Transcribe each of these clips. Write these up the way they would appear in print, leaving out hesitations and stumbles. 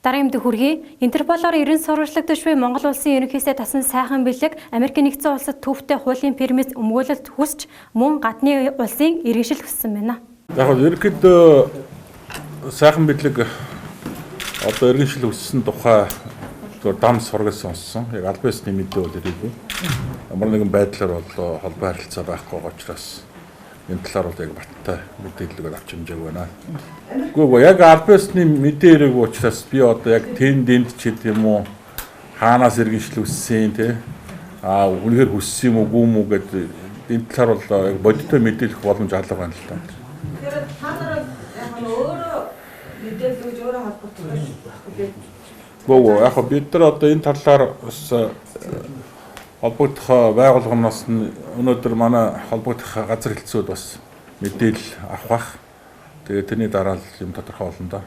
Дараагийн мэдээ хүргэе. Интерполоор 90 сурвалжлагч буй Монгол улсын ерөнхийдөө тасан сайхан бэлэг Америк нэгдсэн улсад төвтэй хуулийн пермис өмгөөлөлт хүсч мөн гадны улсын иргэншил хүссэн байна. Яг нь ерөнхийдөө сайхан бэлэг одоо иргэншил хүссэн тухай дам сургаж сонссон. Яг аль бисны мэдээ бол ирээгүй. Ямар нэгэн байдлаар бол холбоо харилцаа байхгүй учраас энэ талаар бол яг баттай мэдээлэл авч хэмжээг байна. Гэхдээ яг аль бисны мэдээ ирээгүй учраас би одоо яг тэнд ч гэдэг юм уу хаанаас иргэншил хүссэн те үнэхээр хүссэн юм уу гүм үү гэдэг энэ талаар бол яг бодиттой мэдээлэх боломж алга байна л та. Тэгэхээр та нараа яг нь өөрөө мэдээлэл өгж өөрөө холбогдсон. Бөө яг бид нар одоо энэ талаар бас холбогдох байгууллагаас нь өнөөдөр манай холбогдох газар хэлтсүүд бас мэдээлэл авах бах. Тэгээд тэрний дараа л юм тодорхойлно да.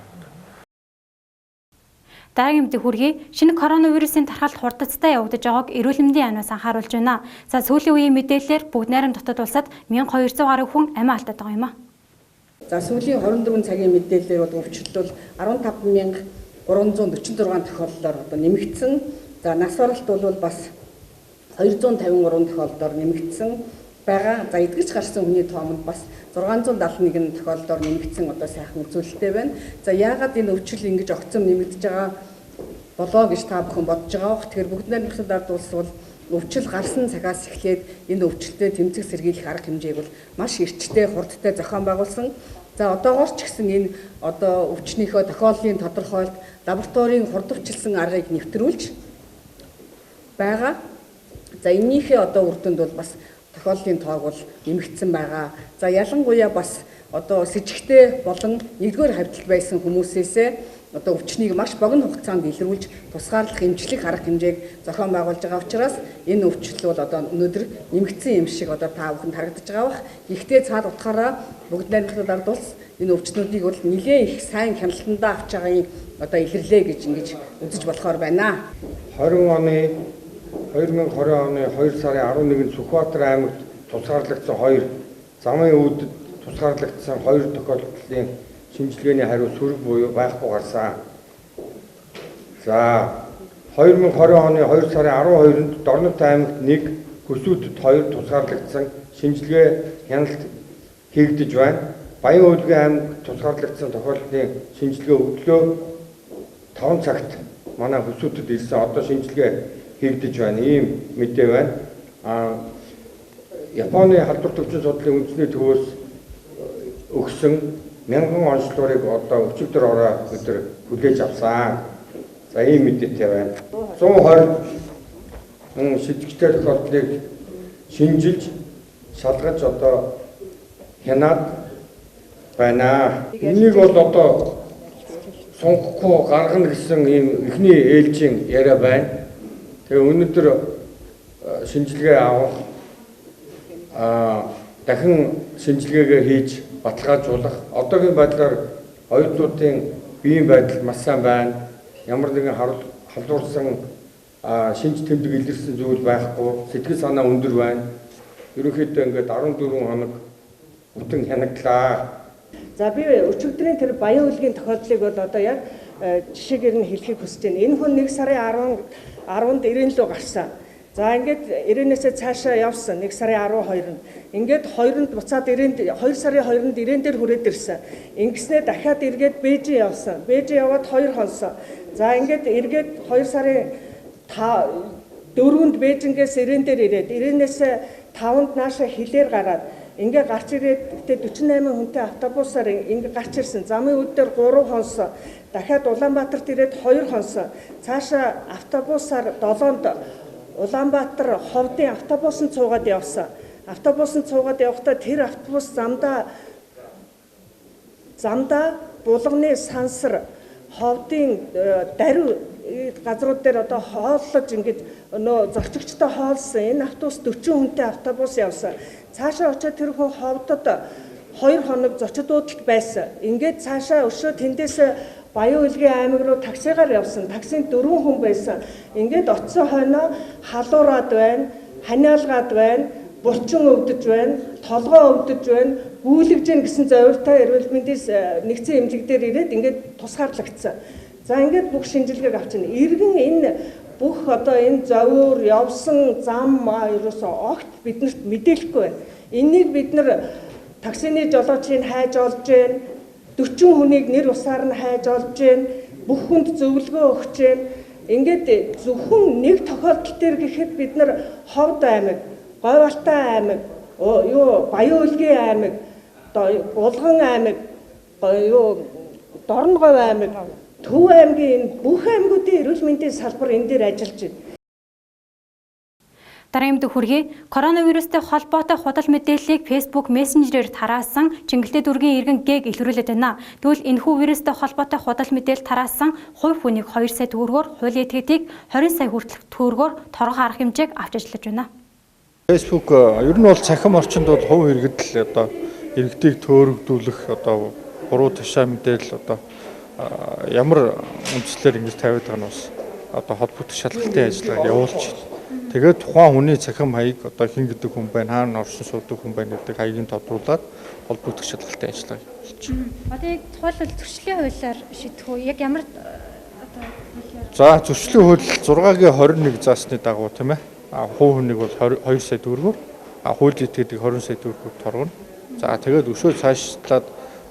Дараагийн мэдээ хүргэе. Шинэ коронавирусын тархалт хурдцтай явагдаж байгааг эрүүл мэндийн яамнаас анхааруулж байна. За сүүлийн үеийн мэдээлэлээр бүгд найрамд дотоод улсад 1200 гаруй хүн амиа алдаад байгаа юм а. За сүүлийн 24 цагийн мэдээлэлээр бол өвчлөл 15346 тохиолдолоор одоо нэмэгдсэн. За нас баралт бол бас 253 тохиолдолоор нэмэгдсэн байгаа. За эдгэрч гарсан хүний тоомд бас 671 тохиолдолоор нэмэгдсэн одоо сайхан үзүүлэлттэй байна. За яагаад энэ өвчл ингэж огцом нэмэгдэж байгаа болоо гэж та бүхэн бодож байгаа бох. Тэгэхээр бүгд найрамдах ард улс бол өвчл гарсан цагаас эхлээд энэ өвчлөлтөд тэмцэх сэргийлэх арга хэмжээг бол маш эрчтэй, хурдтай зохион байгуулсан. За одоогоор ч гэсэн энэ одоо өвчнийхөө тохиоллын тодорхойлт лабораторийн хурдвчилсан аргыг нэвтрүүлж байгаа. За энэнийхээ одоо үр дүнд бол бас тохиоллын тоог бол нэмэгдсэн байгаа. За ялангуяа бас одоо с ิจ гтэй болон нэгдүгээр хавьталд байсан хүмүүсээсээ одоо өвчнийг маш богино хугацаанд илрүүлж тусгаарлах эмчлэх арга хэмжээг зохион байгуулж байгаа учраас энэ өвчлөл бол одоо өнөөдөр нэмэгдсэн юм шиг одоо та бүхэнд харагдаж байгаа бах. Гэхдээ цаад утгаараа бүгд найрамдах ард улс энэ өвчнүүдийг бол нэлээд их сайн хяналтандаа авч байгаагийн одоо илэрлээ гэж ингэж үзэж болохоор байна. 2020 оны 2 сарын 11-нд Сүхбаатар аймагт тусгаарлагдсан 2 замын өвдөд тусгаарлагдсан 2 тохиолдлын шинжилгээний хариу сөрөг буюу байхгүй гарсан. За 2020 оны 2 сарын 12-нд Дорнот аймагт 1, Хөсөөдөд 2 тусгаарлагдсан шинжилгээ хяналт хийгдэж байна. Баян-Өлгийн аймагт тусгаарлагдсан тохиолдлын шинжилгээ өглөө 5 цагт манай Хөсөөдөд ирсэн одоо шинжилгээ хийгдэж байна. Ийм мэдээ байна. Японы халдвар төвчин судлалын үндэсний төвөөс өгсөн 1000 онцлогыг одоо өчигдөр ороо өдөр хүлээж авсан. За ийм мэдээтэй байна. 120 с ิจ гтэй тохиолдлыг шинжилж шалгаж одоо хянаад байна. Энийг бол одоо сонгохгүй гаргана гэсэн ийм эхний ээлжийн яриа байна. Тэгээ өнөөдөр шинжилгээ авах дахин шинжилгээгээ хийж баталгаажуулах одоогийн байдлаар оюутнуудын биеийн байдал маш сайн байна. Ямар нэгэн халдварсан шинж тэмдэг илэрсэн зүйл байхгүй. Сэтгэл санаа өндөр байна. Ерөнхийдөө ингээд 14 хоног бүтэн хянаглаа. За би өчигдрийн тэр Баян-Өлгийн тохиолдлыг бол одоо яг жишээгээр нь хэлхийг хүсэж байна. Энэ хүн 1 сарын 10-нд 90 лөө гарсан. За ингээд 90-ээс цаашаа явсан 1 сарын 12-нд. Ингээд 2-нд буцаад 2 сарын 2-нд 90 дээр хүрээд ирсэн. Ингэснээр дахиад эргээд Бээжин явсан. Бээжин яваад 2 хонсон. За ингээд эргээд 2 сарын 4-нд Бээжингээс 90 дээр ирээд 90-ээс 5-нд нааша хилээр гараад ингээд гарч ирээд гэтээ 48 хүнтэй автобусаар ингээд гарч ирсэн. Замын үүдээр 3 хонсон. Дахиад Улаанбаатарт ирээд 2 хонсон. Цаашаа автобусаар 7-нд Улаанбаатар ховдын автобусанд цуугаад явсан. Автобусанд цуугаад явахдаа тэр автобус замдаа булганы сансар ховдын даруй газрууд дээр одоо хооллож ингээд нөө зорчигчтой хоолсон. Энэ автобус 40 хүнтэй автобус явсан. Цаашаа очиод тэр хүн ховдод 2 хоног зочид уудалт байсан. Ингээд цаашаа өшөө тэндээс Баян-Өлгийн аймаг руу таксигаар явсан. Таксинд 4 хүн байсан. Ингээд оцсон хойноо халуураад байна, ханиалгаад байна, булчин өвдөж байна, толгоо өвдөж байна, гүйлгэж гэн гэсэн зовиртой эрүүл мэндийн нэгдсэн эмнэлэг дээр ирээд ингээд тусгаарлагдсан. За ингээд бүх шинжилгээг авчина. Иргэн энэ бүх одоо энэ зовөр явсан зам ерөөсөө огт биднэрт мэдээлэхгүй байна. Энийг бид нар таксины жолоочийг хайж олж байна. 40 хүнийг нэр усаар нь хайж олж байна. Бүх хүнд зөвлөгөө өгч байна. Ингээд зөвхөн нэг тохиолдол төр гэхэд бид нар Ховд аймаг, Говьалтай аймаг, Баян Улгийн аймаг, Улган аймаг, Дорноговь аймаг, Төв аймгийн энэ бүх аймагуудын эрүүл мэндийн салбар энэ дээр ажиллаж байна. Дараагийн мэдээ хүргэе. Коронавирустэй холбоотой худал мэдээллийг Facebook Messenger-ээр тараасан Чингэлтэй дүүргийн иргэн ГЭГ илрүүлээд байна. Тэгвэл энэхүү вирустэй холбоотой худал мэдээлэл тараасан хувь хүнийг 2 сая төгрөгөөр, хуулийн этгээдийг 20 сая хүртэлх төгрөгөөр торгон арга хэмжээг авч ажиллаж байна. Facebook ер нь бол цахим орчинд бол хувь иргэдэл одоо иргэдийг төөрөгдүүлэх одоо буруу тушаа мэдээлэл одоо ямар үндслээр ингэж тавиад байгаа нь бас одоо холбогдох шалгалтын ажиллагааг явуулж байна. Тэгээд тухайн хүний цахим хаяг одоо хэн гэдэг хүн байна, хаана оршин суудаг хүн байна гэдэг хаягийг тодруулаад холбогдох шалгалтын ажиллагааг явуулж байна. Одоо яг тухайлбал зөрчлийн хуулиар шийдэх үү? Яг ямар одоо хуулиар? За зөрчлийн хууль 6-гийн 21 заасны дагуу тийм ээ. Хувь хүнийг бол 2 сая төгрөгөөр, хууль этгээдийг 20 сая төгрөгөөр торгоно. За тэгээд өшөө цаашлаад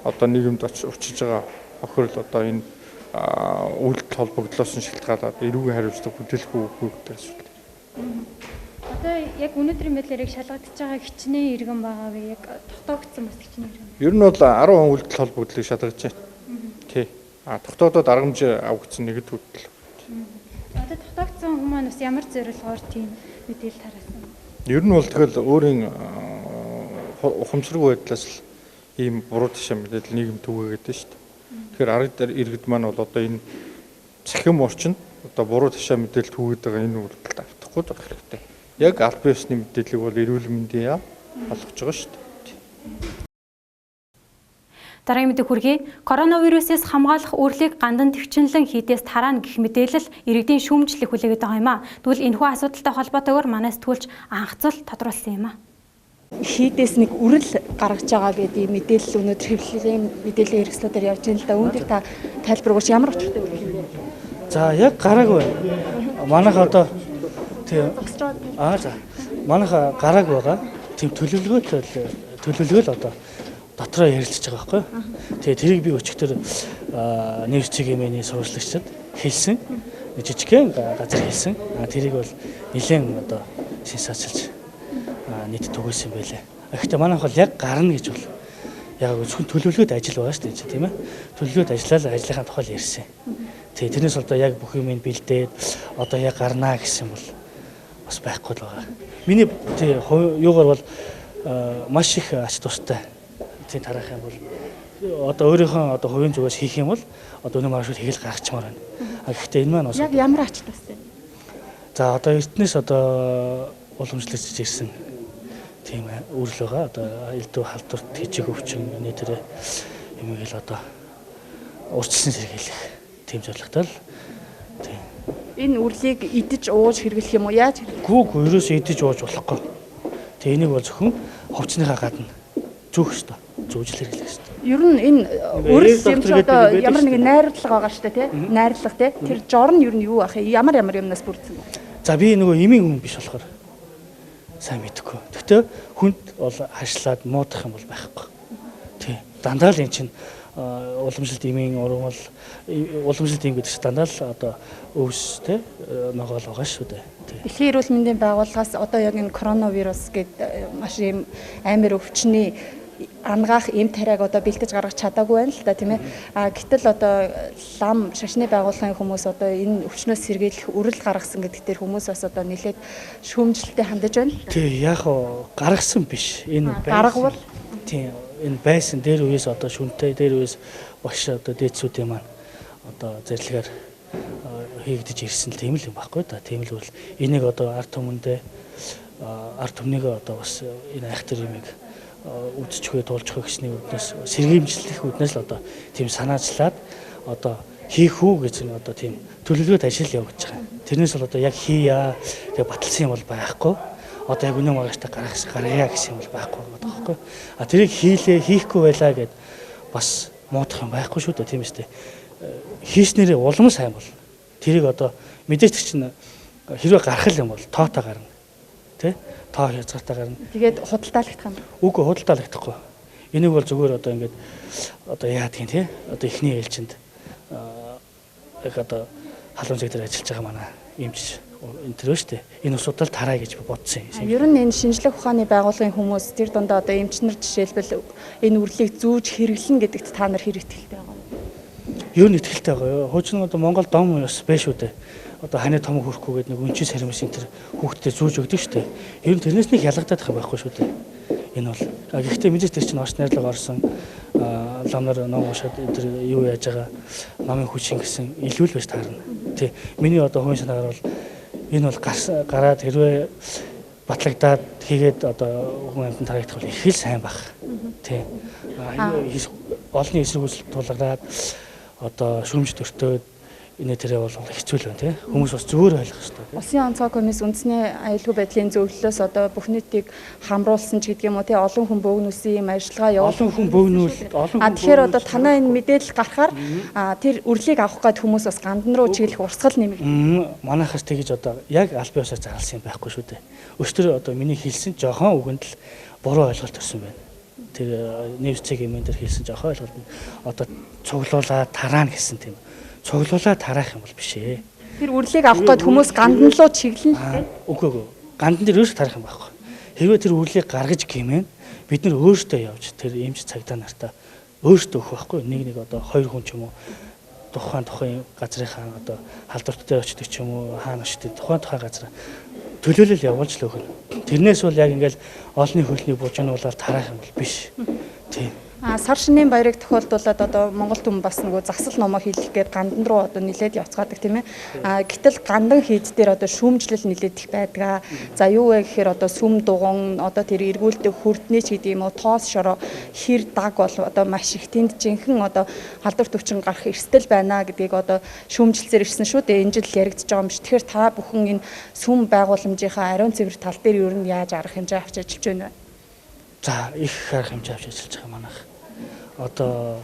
одоо нийгэмд очиж байгаа охирол одоо энэ үйлдэл холбогдлоос нь шалтгаалаад эрүүгийн хариуцлага бүтээх үгүй гэдэг асуудал. Одоо яг өнөөдрийн байдлаар шалгагдж байгаа хичнээн иргэн байгаа вэ? Яг тогтоогдсон бас хичнээн иргэн. Ер нь бол 10 үйлдэл холбогдлыг шалгаж байна. Тий. Тогтоодод арга хэмжээ авагдсан нэгд үйлдэл. Одоо тогтоогдсон хүмүүс бас ямар зорилгоор тийм мэдээлэл тараасан? Ер нь бол тэгэл өөрийн ухамсаргүй байдлаас л ийм буруу тушаа мэдээлэл нийгэм түгээгээд байна шүү дээ. Тэгэхээр арга иргэд маань бол одоо энэ цахим орчинд одоо буруу тушаа мэдээлэл түгээд байгаа энэ үйлдэлд автахгүй байх хэрэгтэй. Яг аль биесны мэдээллийг бол эрүүл мэндийн яам олгож байгаа шүү дээ. Дараагийн мэдээ хүргэе. Коронавирусээс хамгаалах үрлийг гандан төвчнлэн хийдээс тараана гэх мэдээлэл иргэдийн шүүмжлэх хүлээгээд байгаа юм а. Тэгвэл энэхүү асуудалтай холбоотойгоор манай сэтгүүлч анхцал тодруулсан юм а. Хийдээс нэг үрэл гаргаж байгаа гэдэг мэдээлэл өнөөдөр хэвлэлийн мэдээллийн хэрэгслүүдээр явж байна л да. Үүндээ та тайлбар өгөөч, ямар учиртай үрэл юм бэ? За яг гараагүй. Манайх одоо тийм за. Манайх гарааг байгаа. Тийм төлөвлөгөөл одоо дотроо ярилцж байгаа байхгүй. Тэгээ тэрийг би өчигдөр нэр чиглэмийн сурвалжлагчид хэлсэн. Жижигхэн газар хэлсэн. Тэрийг бол нэлээд одоо сенсацлж нийт түгээсэн байлээ. Гэхдээ манайх бол яг гарна гэж бол яг зөвхөн төлөвлөгөөд ажил байгаа шүү дээ, тийм ээ. Төлөвлөгөөд ажиллаад ажлынхаа тухай ярьсан. Тэгээ тэрнээс одоо яг бүх юм бэлдээд одоо яг гарнаа гэсэн бол бас байхгүй л байгаа. Миний тий юугаар бол маш их ач тустай. Тийм тарах юм бол одоо өөрийнхөө одоо хувийн зүгээс хийх юм бол одоо өнөө маршрут хийгээл гаргачмаар байна. Гэхдээ энэ маань бас яг ямар ач тустай? За одоо эртнээс одоо уламжлалж ирсэн тийм үйл байгаа. Одоо элдв халдварт хижиг өвчин нэтэр юм гээл одоо урьдчилан сэргийлэх тийм зорилготой л тийм. Энэ үрлийг идэж ууж хэрэглэх юм уу? Яаж? Гүүг ерөөсөө идэж ууж болохгүй. Тэгээ энийг бол зөвхөн хувцсныхаа гадна зүүх ёстой. Зүүжил хэрэглэх ёстой. Ер нь энэ үрэл юм чи одоо ямар нэгэн найрлага байгаа шүү дээ, тий? Найрлага тий? Тэр жор нь ер нь юу ах юм? Ямар юмнаас бүрдсэн бэ? За би нөгөө эмийн хүн биш болохоор сайн мэдэхгүй. Гэхдээ хүнд бол хашлаад муудах юм бол байхгүй. Тий. Дандаа л эн чинь уламжлалт эмийн урам бол уламжлалт эм гэдэг чинь дандаа л одоо өвс тий ногоол байгаа шүү дээ. Дэлхийн эрүүл мэндийн байгууллагаас одоо яг энэ коронавирус гэдэг маш юм амар өвчний ангаах эм тариаг одоо бэлтэж гаргаж чадаагүй байна л да, тийм ээ. Гэтэл одоо лам шашны байгууллагын хүмүүс одоо энэ өвчнөөс сэргийлэх үрэл гаргасан гэдэг дээр хүмүүс бас одоо нэлээд шүүмжлэлтэй хандаж байна. Тий, яг гаргасан биш. Энэ гаргавал тий энэ байсан дээр үеэс одоо шүнтэй дээр үеэс багш одоо дээдсүүдийн маань одоо зарилгаар хийгдэж ирсэн л тийм л юм байхгүй да. Тийм л бол энийг одоо ард түмэндээ ард түмнийгээ одоо бас энэ айхтар юмыг үдчихвээ туулчихвээ гэсний үднээс сэргийлжлэх үднээс л одоо тийм санаачлаад одоо хийх үү гэж одоо тийм төлөвлөгөөд ажил явуулж байгаа. Тэрнээс бол одоо яг хийя гэж баталсан юм бол байхгүй. Одоо яг үнэн магаштай гаргая гэсэн юм бол байхгүй байгаа байхгүй. Тэрийг хийлээ хийхгүй байлаа гэд бас муудах юм байхгүй шүү дээ, тийм үстэй. хийснээрээ улам сайн бол тэрийг одоо мэдээж чинь хэрвээ гарах юм бол тоотой гарна. Тэ? Тоо хязгаартай гарна. Тэгээд худалдаалагдах юм. Үгүй худалдаалагдахгүй. Энийг бол зүгээр одоо ингээд одоо яадгийн тий? Одоо эхний ээлжинд яг одоо халуун цэг дээр ажиллаж байгаа манай эмч энэ төр шүү дээ. Энэ усуудаар тараа гэж бодсон юм. Ер нь энэ шинжлэх ухааны байгууллагын хүмүүс тэр дундаа одоо эмчнэр жишээлбэл энэ үрлийг зүүж хэрэглэн гэдэгт та нар хэр итгэлтэй байгаа вэ? Юу н итгэлтэй байгаа юу? Хуучин одоо Монгол дом ёс биш үү дээ. Одоо ханы том хөрөхгүйгээд нэг үнчин саримсын тэр хүүхдэд зүүж өгдөг шүү дээ. Ер нь тэрнээс нэг ялгагдаад байгаа байхгүй шүү дээ. Энэ бол гэхдээ мэдээж тэр чинь орч найрлага орсон ламнар ном уушаад тэр юу яаж байгаа намын хүчин гэсэн илүү л байж таарна. Тий. Миний одоо хувийн санаагаар бол энэ бол гараад хэрвээ батлагдаад хийгээд одоо хүн амьтанд тараагдах бол их л сайн баг. Тий. Олонний эсэргүүцэл тулгараад одоо шүүмж төртөөд энэ тэрэ бол хэцүү л байна тий. Хүмүүс бас зөвөр ойлгох хэрэгтэй. Улсын онцгой комисс үндэсний аюулгүй байдлын зөвлөлөөс одоо бүх нийтийг хамруулсан ч гэдэг юм уу тий олон хүн бөөгнүүлсэн юм ажиллагаа явуулсан. Олон хүн бөөгнүүл тэгэхээр одоо танаа энэ мэдээлэл гарахаар тэр үрлийг авах гээд хүмүүс бас гандан руу чиглэх урсгал нэмэг. Манайхаас тэгэж одоо яг аль биесээр зарласан юм байхгүй шүү дээ. Өчтөр одоо миний хэлсэн жоохон үгэнд л буруу ойлголт төрсөн байна. Тэр нэвсцэг юм дээр хэлсэн жоохон ойлголт нь одоо цуглуулаа тараана гэсэн тийм. Цуглуулаа тараах юм бол биш ээ. Тэр үрлийг авах гээд хүмүүс гандан руу чиглэн л дээ. Үгүй гандан дээр өөрсдөө тарах юм байхгүй. Хэрвээ тэр үрлийг гаргаж гимэн бид нар өөрсдөө явж тэр эмч цагдаа нартаа өөрсдөө өгөх байхгүй. Нэг одоо 2 хүн ч юм уу тухайн газрынхаа одоо халдварт дээр очдөг ч юм уу хаана очдөг тухайн газар төлөөлөл явуулж л өгнө. Тэрнээс бол яг ингээл олонний хөлний бужинуулаад тараах юм бол биш. Тийм. Сар шинийн баярыг тохиолдуулаад одоо Монгол түмэн бас нөгөө засал номоо хийлгэх гээд гандан руу одоо нилээд явцгаадаг тийм ээ. Гэтэл гандан хийд дээр одоо шүүмжлэл нилээд их байдаг. За юу вэ гэхээр одоо сүм дугуун одоо тэр эргүүлдэг хурднийч гэдэг юм уу тоос шороо хэр даг бол одоо маш их тэнд жинхэнэ одоо халдварт өвчин гарах эрсдэл байна гэдгийг одоо шүүмжлэлээр ирсэн шүү дээ. Энэ жил яригдж байгаа юм шиг. Тэгэхээр та бүхэн энэ сүм байгууламжийнхаа ариун цэвэр тал дээр ер нь яаж арга хэмжээ авч ажиллаж байна вэ? За их арга хэмжээ авч ажиллаж байгаа манайх. Одоо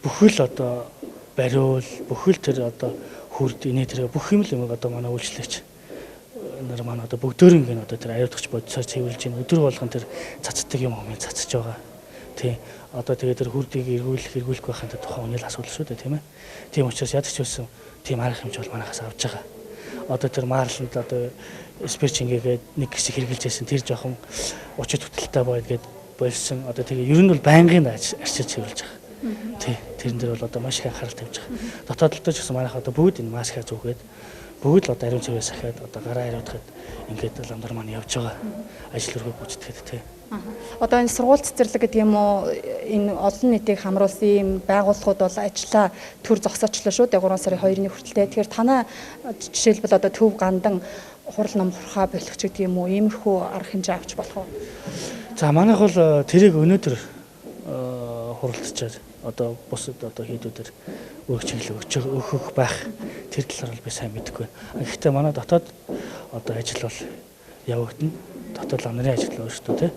бүхэл одоо бариул бүхэл тэр одоо хүрд инээ тэр бүх юм л одоо манай үйлчлэгч нар манай одоо бүгдээрэн гэн одоо тэр аюутгач бодисоор цэвэрлж ийн өдөр болгон тэр цацдаг юм хүмүүс цацж байгаа. Тий. Одоо тэгээ тэр хүрдийг эргүүлэх байхын тухайн үнэл асуудал шүү дээ тийм ээ. Тийм учраас ядч байсан тийм арга хэмжээ бол манайхаас авж байгаа. Одоо тэр маарланд одоо спирч ингээгээд нэг хэсэг хэрглэжсэн тэр жоохон учир хөтөлтэй байгаад болсон одоо тэгээ ер нь бол байнгын арчиж цэвэрлж байгаа. Тий. Тэрэн дээр бол одоо маш их анхаарал тавьж байгаа. Дотоод талдаа ч гэсэн манайх одоо бүгд энэ маскаа зүгээд бүгд л одоо ариун цэврээс ахаад одоо гараа хариудахад ингээд ламдар маань явж байгаа. Ажил өргөө гүйцэтгэхэд тий. Одоо энэ сургууль цэцэрлэг гэдэг юм уу энэ олон нийтийг хамруулсан юм байгууллагууд бол ажиллаа төр зогсоочлоо шүү дээ 3 сарын 2-ны хүртэлтэй. Тэгэхээр танаа жишээлбэл одоо төв гандан хурал ном хурхаа болох ч гэдэг юм уу иймэрхүү арга хэмжээ авч болох уу? За манайх бол тэрийг өнөөдөр хуралдчаад одоо бусад одоо хийдүүдээр өргө чиглэл өгөх байх тэр талаар бол би сайн мэдэхгүй байна. Гэхдээ манай дотоод одоо ажил бол явагдана. Дотоод ламнарын ажил өөрсдөө тий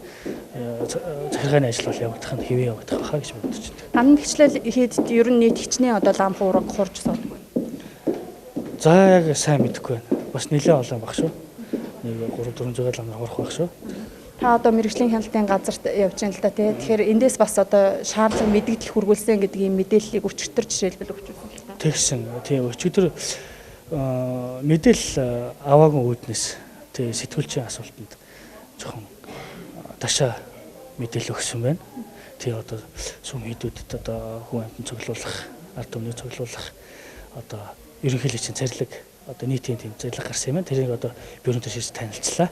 захиргааны ажил бол явагдах нь хэвээ явагдах байхаа гэж бодож байна. Ламын хвчлэл хийд ер нь нийт хичнээн одоо лам хуураг хурж суудаг байна. За яг сайн мэдэхгүй байна. Бас нэлээд олон баг шүү. Нэг 300-400 ламнар хурах баг шүү. Та одоо мэрэгжлийн хяналтын газарт явж байна л да тий. Тэгэхээр эндээс бас одоо шаардлага мэдээлэл хүргүүлсэн гэдэг ийм мэдээллийг өчигдөр жишээлбэл өгч байсан л да. Тэгсэн тийм өчигдөр мэдээлэл аваагүй үүднээс тий сэтгүүлчийн асуултанд жоохон ташаа мэдээлэл өгсөн байна. Тий одоо сүм хийдүүдэд одоо хүн амьтан цуглуулах, ард түмний цуглуулах одоо ерөнхийлөгч царилэг одоо нийтийн тийм зайлаг гарсан юм байна. Тэрийг одоо бюронд шийдэж танилцлаа.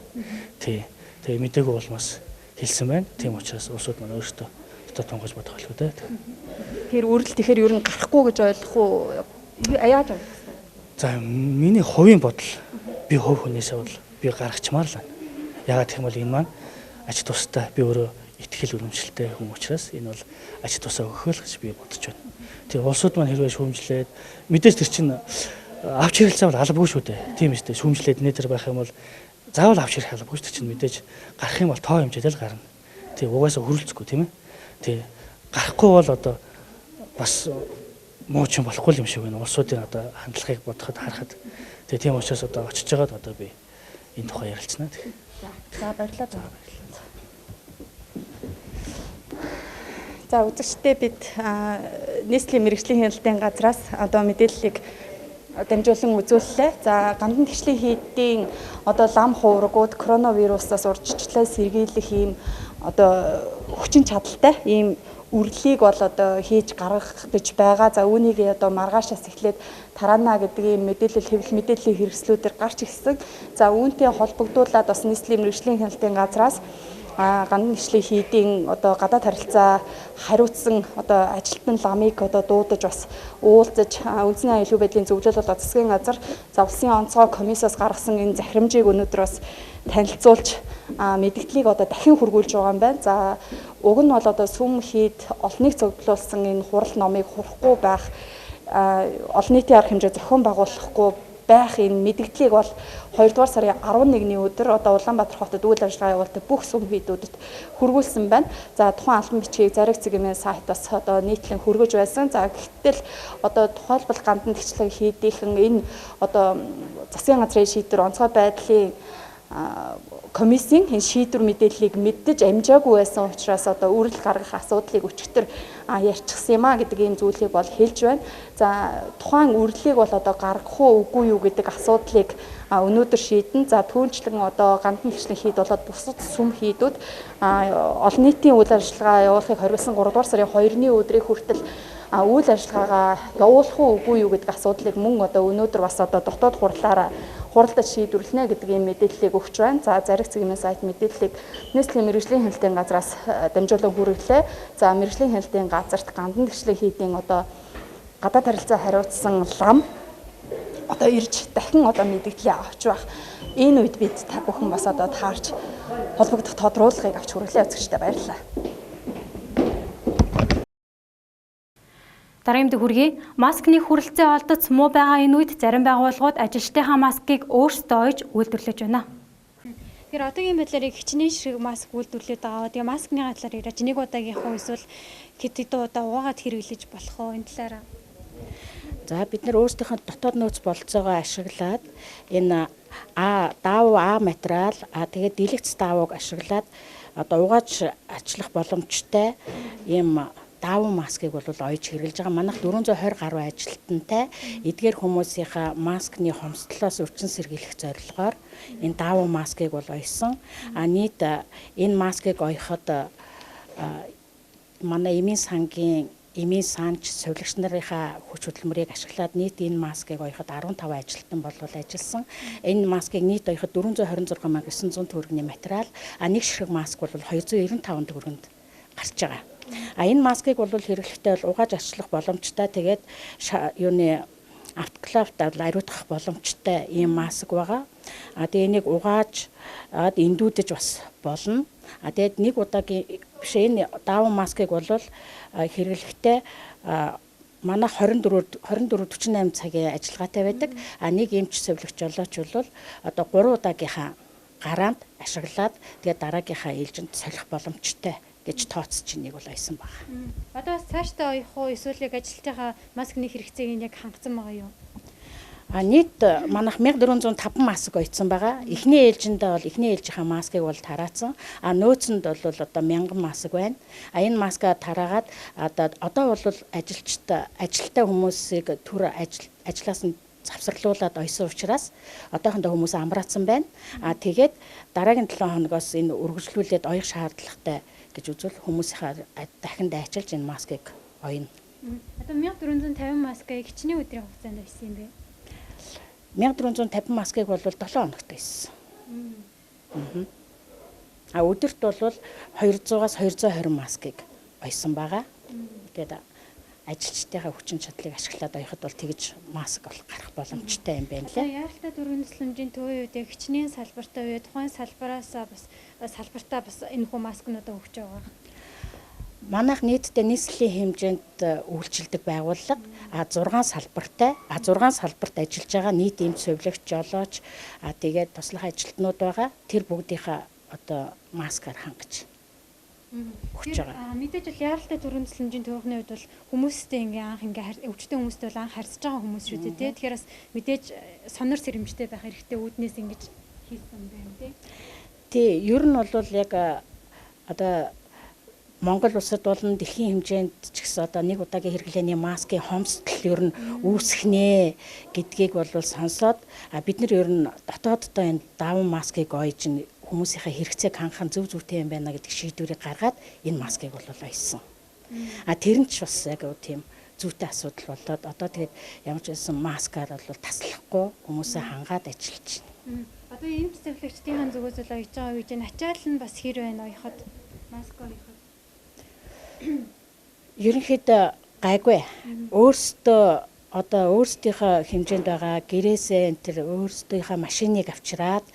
Тий. Тэгээ мдэггүй болмоос хэлсэн байна. Тийм учраас улсууд маань өөрсдөө дотоод тунгаж бодох байлгүй дээ. Тэр үрэлт тэгэхээр ер нь гарахгүй гэж ойлгох уу? Яаж ойлгох вэ? За миний хувийн бодол би хувь хүнээсээ бол би гаргачмаар л байна. Яагаад гэх юм бол энэ маань ач тустай би өөрөө итгэл үнэмшилтэй хүн учраас энэ бол ач тусаа өгөх л гэж би бодож байна. Тэгээ улсууд маань хэрвээ шүүмжлээд мэдээж тэр чинь авч хэрэглэсэн бол албагүй шүү дээ. Тийм ээ. Шүүмжлээд нэтер байх юм бол заавал авч ирэх албагүй шүү дээ. Чинь мэдээж гарах юм бол тоо хэмжээтэй л гарна. Тэг угаасаа хөрөлцөхгүй тийм ээ. Тэг гарахгүй бол одоо бас муу ч юм болохгүй юм шиг байна. Улсуудын одоо хандлагыг бодоход харахад тэгээ тийм учраас одоо очиж байгаад одоо би энэ тухай ярилцсанаа. За баярлалаа. За үзэгчдээ бид нийслэлийн мэрэгжлийн хяналтын газраас одоо мэдээллийг дамжуулан үзүүллээ. За гандан тэгшлийн хийдийн одоо лам хуврагууд коронавирусаас урьдчилан сэргийлэх ийм одоо хүчин чадалтай ийм үрлийг бол одоо хийж гаргах гэж байгаа. За үүнийг одоо маргаашаас эхлээд тараана гэдэг ийм мэдээлэл хэвлэл мэдээллийн хэрэгслүүдээр гарч ирсэн. За үүнтэй холбогдуулаад бас нийслэлийн мэрэгжлийн хяналтын газраас гандан гişлийн хийдийн одоо гадаад харилцаа хариуцсан одоо ажилтны ламыг одоо дуудаж бас уулзаж үндэсний аюулгүй байдлын зөвлөл бол засгийн газар улсын онцгой комиссиас гаргасан энэ захирамжийг өнөөдөр бас танилцуулж мэдгдлийг одоо дахин хургуулж байгаа юм байна. За уг нь бол одоо сүм хийд олныг цуглуулсан энэ хурал номыг хурахгүй байх олон нийтийн арга хэмжээ зохион байгуулахгүй байх энэ мэдгдлийг бол 2 дугаар сарын 11-ний өдөр одоо Улаанбаатар хотод үйл ажиллагаа явуулдаг бүх сүм хийдүүдэд хургуулсан байна. За тухайн албан бичгийг Зариг цэгийн сайтаас одоо нийтлэн хөргөж байсан. За гэтэл одоо тухайлбал гандан тэгшлэг хийдийнхэн энэ одоо засгийн газрын шийдвэр онцгой байдлын комиссийн энэ шийдвэр мэдээллийг мэддэж амжаагүй байсан учраас одоо үрэл гаргах асуудлыг өчигдөр ярьчихсан юм а гэдэг ийм зүйлийг бол хэлж байна. За тухайн үрлийг бол одоо гаргах уу үгүй юу гэдэг асуудлыг өнөөдөр шийдэн. За түүнчлэн одоо гандан тэгшлийн хийд болоод бусад сүм хийдүүд олон нийтийн үйл ажиллагаа явуулахыг хориглосон 3 дугаар сарын 2-ны өдрийн хүртэл үйл ажиллагаагаа явуулах уу үгүй юу гэдэг асуудлыг мөн одоо өнөөдөр бас одоо дотоод хурлаараа хуралдаж шийдвэрлэнэ гэдэг ийм мэдээллийг өгч байна. За Зариг цэгийн сайт мэдээллийг нийслэлийн мэрэгжлийн хяналтын газраас дамжуулан хүргэлээ. За мэрэгжлийн хяналтын газарт гандан тэгшлийн хийдийн одоо гадаад харилцаа хариуцсан лам одоо ирж дахин одоо мэдээлэл авч байх. Энэ үед бид та бүхэн бас одоо таарч холбогдох тодруулгыг авч хүргэлээ. Үзэгчдээ баярлалаа. Дараагийн хүргэе. Маскны хүрэлцээ олдоц муу байгаа энэ үед зарим байгууллагууд ажилчдынхаа маскыг өөрсдөө ойж үйлдвэрлэж байна. Тэгэхээр одоогийн байдлаар хичнээн ширхэг маск үйлдвэрлээд байгаа. Тэгээ маскны талаар яриач нэг удаагийнхаа эсвэл хэд удаа угаагаад хэрэглэж болох уу энэ талаараа? За бид нар өөрсдийнхөө дотоод нөөц болцоогоо ашиглаад энэ даав материал тэгээд дилекц даавыг ашиглаад одоо угааж ачлах боломжтой ийм даав маскыг бол ойж хэрэглэж байгаа. Манайх 420 гаруй ажилтнтай эдгээр хүмүүсийнхаа маскны хомсдлоос өрчин сэргийлэх зорилгоор энэ даав маскыг бол ойсон. Нийт энэ маскыг ойход манай эмийн санч сувилагч нарынхаа хүч хөдөлмөрийг ашиглаад нийт энэ маскыг ойход 15 ажилтан болвол ажилласан. Энэ маскыг нийт ойход 426,900 төгрөгийн материал, нэг ширхэг маск бол 295 төгрөгөнд гарч байгаа. Энэ маскыг бол хэрэглэхдээ бол угааж ачлах боломжтой. Тэгээд юуны автоклавт ариутгах боломжтой ийм маск байгаа. Тэгээ энийг угааж эндүүдэж бас болно. Тэгээд нэг удаагийн биш энэ даав маскыг бол хэрэглэхдээ манай 24-48 цагийн ажиллагаатай байдаг. Нэг эмч сувилагч жолооч бол одоо 3 удаагийнхаа гараанд ашиглаад тэгээд дараагийнхаа ээлжинд солих боломжтой гэж тооцож ийнэг бол ойсон байна. Одоо бас цаашдаа оих уу эсвэл яг ажилтныхаа маскны хэрэгцээг яг хангасан байгаа юу? Нийт манайх 1405 маск ойцсон байгаа. Эхний ээлжиндээ бол эхний ээлжийнхаа маскыг бол тараасан. Нөөцөнд бол одоо 1000 маск байна. Энэ маска тараагаад одоо бол ажилттай хүмүүсийг түр ажлаас нь завсарлуулад ойсон учраас одоохондоо хүмүүс амраацсан байна. Тэгээд дараагийн 7 хоногоос энэ үргэлжлүүлээд оёх шаардлагатай гэж үзвэл хүмүүсийнхаа дахин дайчилж энэ маскыг ойно. Одоо 1450 маскыг хичнээн өдрийн хугацаанд ойсон юм бэ? 1450 маскыг бол 7 хоногт ойсон. Өдөрт бол 200-аас 220 маскыг ойсон байгаа. Тэгээд ажилчдынхаа хүчин чадлыг ашиглаад ойход бол тэгж маск гарах боломжтой юм байна лээ. Яаралтай дөрвөн нислэмжийн төвийн үед хичнээн салбартай үе тухайн салбараас салбартаа бас энэ хүү маскнуудаа өгч байгаа. Манайх нийтдээ нийслэлийн хэмжээнд үйлчилдэг байгууллага 6 салбартай 6 салбарт ажиллаж байгаа нийт эмч сувилагч жолооч тэгээд туслах ажилтнууд байгаа. Тэр бүгдийнхаа одоо маскаар хангаж өгч байгаа. Мэдээж л яаралтай төрийн төсөлмжийн төвхний хувьд бол хүмүүстэй анх өвчтөн хүмүүстэй бол анх харьцаж байгаа хүмүүс шүү дээ тий. Тэгэхээр бас мэдээж сонор сэрэмжтэй байх хэрэгтэй үүднээс ингэж хийсэн юм байна тий. Тий, ер нь бол яг одоо Монгол улсад болон дэлхийн хэмжээнд ч гэсэн одоо нэг удаагийн хэрэглээний маскын хомсдол ер нь үүсгэнэ гэдгийг бол сонсоод бид нар ер нь дотооддоо энэ даван маскыг ойж хүмүүсийнхээ хэрэгцээг хангах зөв зүйтэй юм байна гэдэг шийдвэрийг гаргаад энэ маскыг бол ойсон. Тэр нь ч бас яг тийм зүйтэй асуудал болоод одоо тэгээд ямар ч байсан маскаар бол таслахгүй хүмүүсээ хангаад ажиллаж байна. Одоо энэ цэвэрлэгчдийн зүгээс л ойж байгаа үед ачаал нь бас хэр байна ойход маск ойход. Ерөнхийдөө гайгүй. Өөрсдөө одоо өөрсдийнхөө хэмжээнд байгаа гэрээсээ энэ төр өөрсдийнхөө машиныг авчираад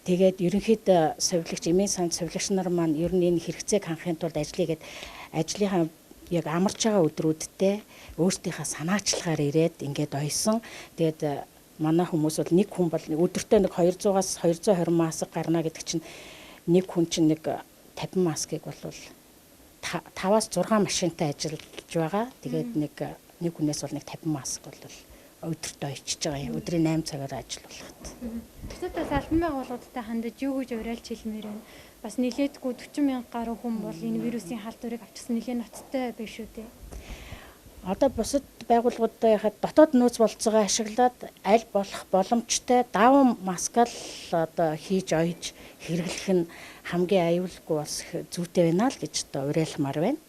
тэгээд ерөнхийдөө совилогч эмийн санд совилогч нар маань ер нь энэ хэрэгцээг хангахын тулд ажлынхаа яг амарч байгаа өдрүүдтэй өөрсдийнхөө санаачлагаар ирээд ингээд ойсон. Тэгээд манай хүмүүс бол нэг хүн бол өдөртөө нэг 200-аас 220 маск гарна гэдэг чинь нэг хүн чинь нэг 50 маскыг бол 5-аас 6 машинтай ажиллаж байгаа. Тэгээд нэг хүнээс бол нэг 50 маск бол өдөртөө очиж байгаа. Өдрийн 8 цагаар ажиллуулахад. Тэсэд бас албан байгууллагуудтай хандаж юу гэж уриалж хэлмээр байна. Бас нилээдгүй 40 мянга гаруй хүн бол энэ вирусын халдварыг авчирсан нэлээд ноцтой биш шүү дээ. Одоо бусад байгууллагуудтай дотоод нөөц болцоогоо ашиглаад аль болох боломжтой даван маскал одоо хийж ойж хэрэглэх нь хамгийн аюулгүй бас зүйтэй байна л гэж одоо уриалмаар байна.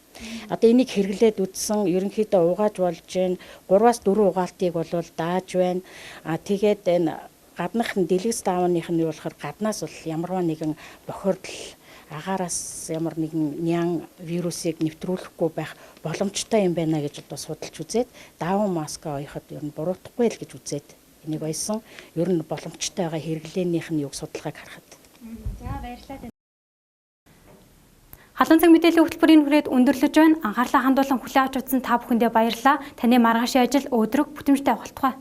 Одоо энийг хэрэглээд үтсэн ерөнхийдөө угааж болж байна. 3-аас 4 угаалтыг бол дааж байна. Тэгээд энэ гаднах нь дэлгэц давааных нь юу болохоор гаднаас бол ямарваа нэгэн бохирдол агаараас ямар нэгэн нян вирусыг нэвтрүүлэхгүй байх боломжтой юм байна гэж одоо судалж үзээд даван маска ойход ер нь буруутахгүй л гэж үзээд энийг ойсон ер нь боломжтой байгаа хэрэглээнийх нь юг судалгааг харахад. За баярлалаа. Халуун цаг мэдээллийн хөтөлбөрийн хүрээд өндөрлөж байна. Анхаарлаа хандуулан хүлээн авч утсан та бүхэндээ баярлалаа. Таны маргаашийн ажил өдрөг бүтэмжтэй болтугай.